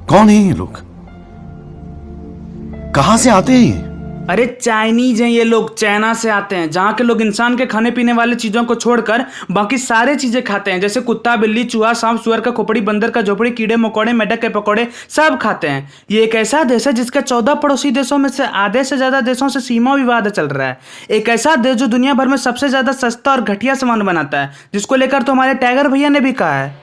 कौन है ये लोग? कहां से आते हैं ये? अरे चाइनीज हैं ये लोग, चाइना से आते हैं, जहाँ के लोग इंसान के खाने पीने वाले चीजों को छोड़कर बाकी सारे चीजें खाते हैं, जैसे कुत्ता, बिल्ली, चूहा, सांप, सुअर का खोपड़ी, बंदर का झोपड़ी, कीड़े मकोड़े, मेढक के पकौड़े सब खाते हैं। ये एक ऐसा देश है जिसके 14 पड़ोसी देशों में से आधे से ज्यादा देशों से सीमा विवाद चल रहा है। एक ऐसा देश जो दुनिया भर में सबसे ज्यादा सस्ता और घटिया सामान बनाता है, जिसको लेकर तो हमारे टाइगर भैया ने भी कहा है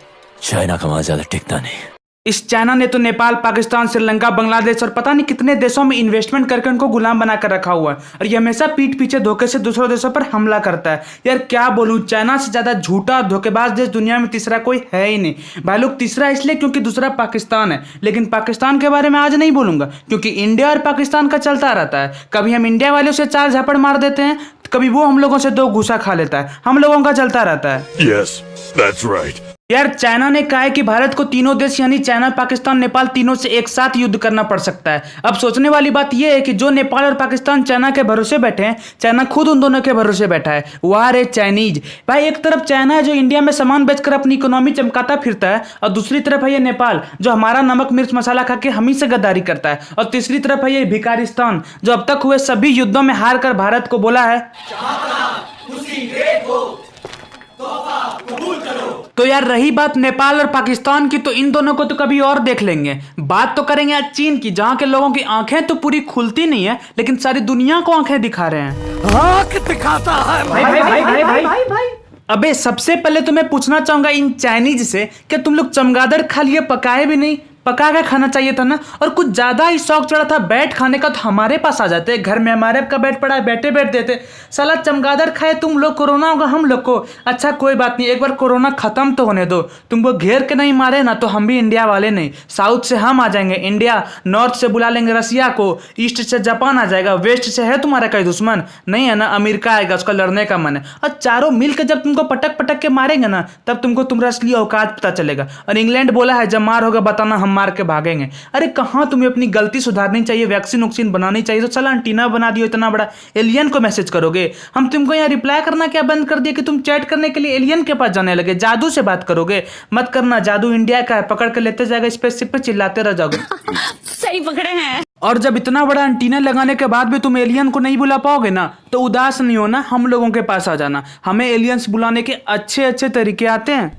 चाइना का वहां ज्यादा टिकता नहीं। इस चाइना ने तो नेपाल, पाकिस्तान, श्रीलंका, बांग्लादेश और पता नहीं कितने देशों में इन्वेस्टमेंट करके उनको गुलाम बनाकर रखा हुआ है, और ये हमेशा पीठ पीछे धोखे से दूसरों देशों पर हमला करता है। यार क्या बोलूं, चाइना से ज्यादा झूठा और धोखेबाज देश दुनिया में तीसरा कोई है ही नहीं। भाई लोग, तीसरा इसलिए क्योंकि दूसरा पाकिस्तान है, लेकिन पाकिस्तान के बारे में आज नहीं बोलूंगा, क्योंकि इंडिया और पाकिस्तान का चलता रहता है। कभी हम इंडिया वालों से 4 झापड़ मार देते हैं, कभी वो हम लोगों से 2 घूसा खा लेता है। हम लोगों का चलता रहता है। Yes, that's right. यार चाइना ने कहा है कि भारत को तीनों देश यानी चाइना, पाकिस्तान, नेपाल तीनों से एक साथ युद्ध करना पड़ सकता है। अब सोचने वाली बात यह है कि जो नेपाल और पाकिस्तान चाइना के भरोसे बैठे हैं, चाइना खुद उन दोनों के भरोसे बैठा है। वाह रे चाइनीज। भाई एक तरफ चाइना है जो इंडिया में सामान बेचकर अपनी इकोनॉमी चमकाता फिरता है, और दूसरी तरफ है ये नेपाल जो हमारा नमक मिर्च मसाला खा के हम ही से गद्दारी करता है, और तीसरी तरफ है ये भिखारिस्तान जो अब तक हुए सभी युद्धों में हार कर भारत को बोला है तो यार रही बात नेपाल और पाकिस्तान की, तो इन दोनों को तो कभी और देख लेंगे। बात तो करेंगे आज चीन की, जहां के लोगों की आंखें तो पूरी खुलती नहीं है, लेकिन सारी दुनिया को आंखें दिखा रहे हैं। आंख दिखाता है भाई। अबे सबसे पहले तो मैं पूछना चाहूंगा इन चाइनीज से कि तुम लोग चमगादड़ खा लिए, पकाए भी नहीं? पका के खाना चाहिए था ना। और कुछ ज्यादा ही शौक चढ़ा था बैठ खाने का, तो हमारे पास आ जाते, घर में हमारे का बैठ पड़ा है, बैठे बैठ देते। साला चमगादड़ खाए तुम लोग, कोरोना होगा हम लोग को। अच्छा कोई बात नहीं, एक बार कोरोना खत्म तो होने दो। तुमको घेर के नहीं मारे ना, तो हम भी इंडिया वाले नहीं। साउथ से हम आ जाएंगे इंडिया, नॉर्थ से बुला लेंगे रसिया को, ईस्ट से जापान आ जाएगा, वेस्ट से है तुम्हारा कोई दुश्मन नहीं है ना, अमेरिका आएगा, उसका लड़ने का मन है। और चारों मिलकर जब तुमको पटक पटक के मारेंगे ना, तब तुमको तुम्हारा असली औकात पता चलेगा। और इंग्लैंड बोला है जब मार होगा बताना, हम मार के भागेंगे। अरे कहां, तुम्हें अपनी गलती सुधारनी चाहिए, वैक्सीन वैक्सीन बनानी चाहिए, तो चला एंटीना बना दियो, इतना बड़ा एलियन को मैसेज करोगे। हम तुमको यहाँ रिप्लाई करना क्या बंद कर दिया कि तुम चैट करने के लिए एलियन के पास जाने लगे, जादू से बात करोगे। मत करना, जादू इंडिया का है, पकड़ के लेते जाएगा, स्पेसशिप पे चिल्लाते रह जाओगे। सही पकड़े हैं। और जब इतना बड़ा एंटीना लगाने के बाद भी तुम एलियन को नहीं बुला पाओगे ना, तो उदास नहीं होना, हम लोगों के पास आ जाना। हमें एलियंस बुलाने के अच्छे अच्छे तरीके आते हैं।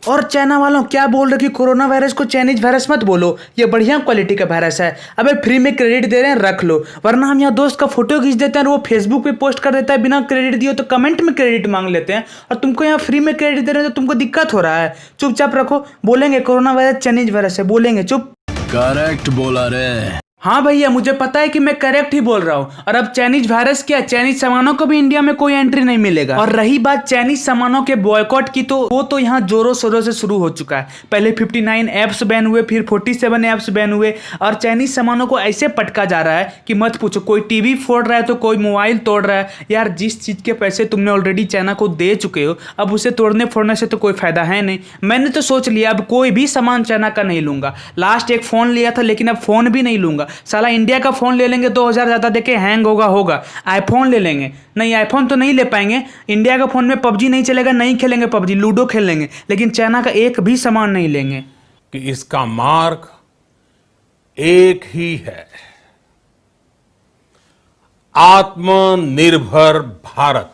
और चाइना वालों क्या बोल रहे कि कोरोना वायरस को चाइनीज वायरस मत बोलो, ये बढ़िया क्वालिटी का वायरस है। अबे फ्री में क्रेडिट दे रहे हैं, रख लो, वरना हम यहाँ दोस्त का फोटो खींच देते हैं और वो फेसबुक पे पोस्ट कर देता है बिना क्रेडिट दिए, तो कमेंट में क्रेडिट मांग लेते हैं। और तुमको यहाँ फ्री में क्रेडिट दे रहे हैं तो तुमको दिक्कत हो रहा है। चुपचाप रखो, बोलेंगे कोरोना वायरस चाइनीज वायरस है, बोलेंगे चुप। करेक्ट बोला रे। हाँ भैया, मुझे पता है कि मैं करेक्ट ही बोल रहा हूँ। और अब चाइनीज वायरस क्या, चाइनीज सामानों को भी इंडिया में कोई एंट्री नहीं मिलेगा। और रही बात चाइनीज सामानों के बॉयकॉट की, तो वो तो यहाँ जोरों शोरों से शुरू हो चुका है। पहले 59 ऐप्स बैन हुए, फिर 47 ऐप्स बैन हुए, और चाइनीज सामानों को ऐसे पटका जा रहा है कि मत पूछो। कोई टीवी फोड़ रहा है तो कोई मोबाइल तोड़ रहा है। यार जिस चीज के पैसे तुमने ऑलरेडी चाइना को दे चुके हो, अब उसे तोड़ने फोड़ने से तो कोई फायदा है नहीं। मैंने तो सोच लिया अब कोई भी सामान चाइना का नहीं लूंगा। लास्ट एक फोन लिया था, लेकिन अब फोन भी नहीं लूंगा। साला इंडिया का फोन ले लेंगे 2000 ज्यादा देके, हैंग होगा। आईफोन ले लेंगे, नहीं आईफोन तो नहीं ले पाएंगे। इंडिया का फोन में पबजी नहीं चलेगा, नहीं खेलेंगे पबजी, लूडो खेल लेंगे, लेकिन चाइना का एक भी सामान नहीं लेंगे। कि इसका मार्ग एक ही है, आत्मनिर्भर भारत।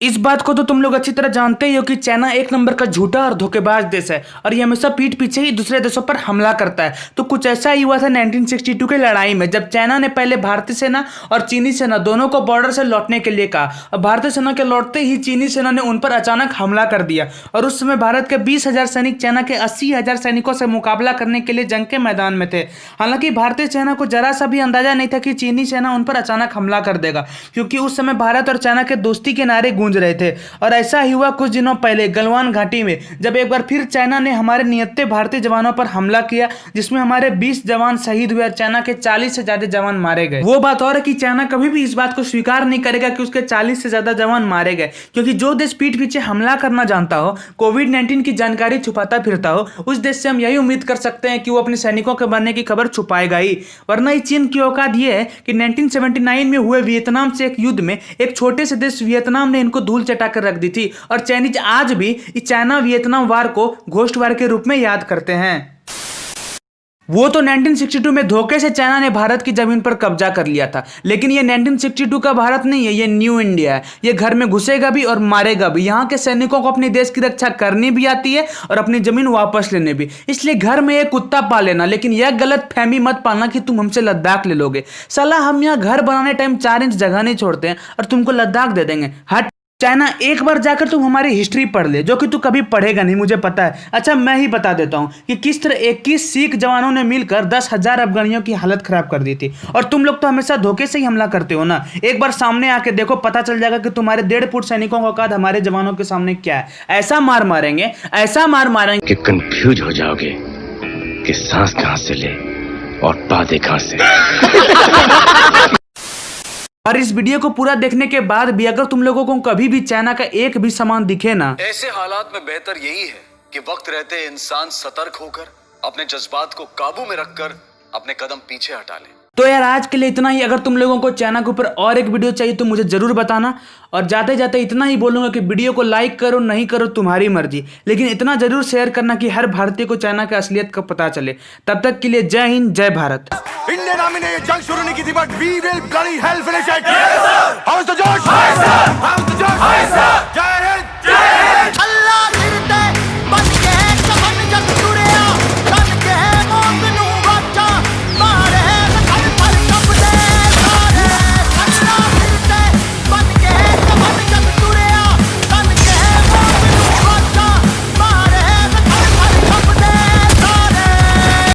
इस बात को तो तुम लोग अच्छी तरह जानते ही हो कि चाइना एक नंबर का झूठा और धोखेबाज देश है, और ये हमेशा पीठ पीछे ही दूसरे देशों पर हमला करता है। तो कुछ ऐसा ही हुआ था 1962 की लड़ाई में, जब चाइना ने पहले भारतीय सेना और चीनी सेना दोनों को बॉर्डर से लौटने के लिए कहा, और भारतीय सेना के लौटते ही चीनी सेना ने उन पर अचानक हमला कर दिया। और उस समय भारत के 20,000 सैनिक चाइना के 80,000 सैनिकों से मुकाबला करने के लिए जंग के मैदान में थे। हालांकि भारतीय सेना को जरा सा भी अंदाजा नहीं था कि चीनी सेना उन पर अचानक हमला कर देगा, क्योंकि उस समय भारत और चाइना के दोस्ती के नारे गूंज रहे थे। और ऐसा ही हुआ कुछ दिनों पहले गलवान घाटी में, जब एक बार फिर चाइना ने हमारे नियत्ते भारतीय जवानों पर हमला किया, जिसमें हमारे 20 जवान शहीद हुए और चाइना के 40 से ज्यादा जवान मारे गए। वो बात और है कि चाइना कभी भी इस बात को स्वीकार नहीं करेगा कि उसके 40 से ज्यादा जवान मारे गए, क्योंकि जो देश पीठ पीछे हमला करना जानता हो, कोविड-19 की जानकारी छुपाता फिरता हो, उस देश से हम यही उम्मीद कर सकते हैं कि वो अपने सैनिकों के मरने की खबर छुपाएगा ही। वरना ही चीन की औकात ये है कि 1979 में हुए वियतनाम से एक युद्ध में एक छोटे से देश वियतनाम ने इनको को धूल चटा कर रख दी थी और चाइनीज आज भी चाइना वियतनाम वार को घोस्ट वार के रूप में याद करते हैं। वो तो 1962 में धोखे से चाइना ने भारत की जमीन पर कब्जा कर लिया था, लेकिन ये 1962 का भारत नहीं है, ये न्यू इंडिया है। ये घर में घुसेगा भी और मारेगा भी। यहाँ के सैनिकों को अपने देश की रक्षा करनी भी आती है और अपनी जमीन वापस लेने भी। इसलिए घर में एक कुत्ता पाल लेना, लेकिन यह गलत फहमी मत पालना कि तुम हमसे लद्दाख ले लोगे। साला हम यहाँ घर बनाने टाइम 4 इंच जगह नहीं छोड़ते हैं और तुमको लद्दाख दे देंगे। हट चाइना, एक बार जाकर तुम हमारी हिस्ट्री पढ़ ले, जो कि तू कभी पढ़ेगा नहीं, मुझे पता है। अच्छा मैं ही बता देता हूँ कि किस तरह 21 सिख जवानों ने मिलकर 10,000 अफगानियों की हालत खराब कर दी थी। और तुम लोग तो हमेशा धोखे से ही हमला करते हो ना। एक बार सामने आके देखो, पता चल जाएगा कि तुम्हारे 1.5 फुट सैनिकों का औकात हमारे जवानों के सामने क्या है। ऐसा मार मारेंगे, ऐसा मार मारेंगे कि कंफ्यूज हो जाओगे कि सांस कहां से ले और बातें कहां से। और इस वीडियो को पूरा देखने के बाद भी अगर तुम लोगों को कभी भी चाइना का एक भी सामान दिखे ना, ऐसे हालात में बेहतर यही है कि वक्त रहते इंसान सतर्क होकर अपने जज्बात को काबू में रखकर अपने कदम पीछे हटा ले। तो यार आज के लिए इतना ही। अगर तुम लोगों को चाइना के ऊपर और एक वीडियो चाहिए तो मुझे जरूर बताना। और जाते जाते इतना ही बोलूंगा कि वीडियो को लाइक करो नहीं करो तुम्हारी मर्जी, लेकिन इतना जरूर शेयर करना कि हर भारतीय को चाइना की असलियत का पता चले। तब तक के लिए जय हिंद, जय भारत। इंडियन आर्मी ने ये जंग शुरू नहीं की थी, but we will bloody hell finish it. How is the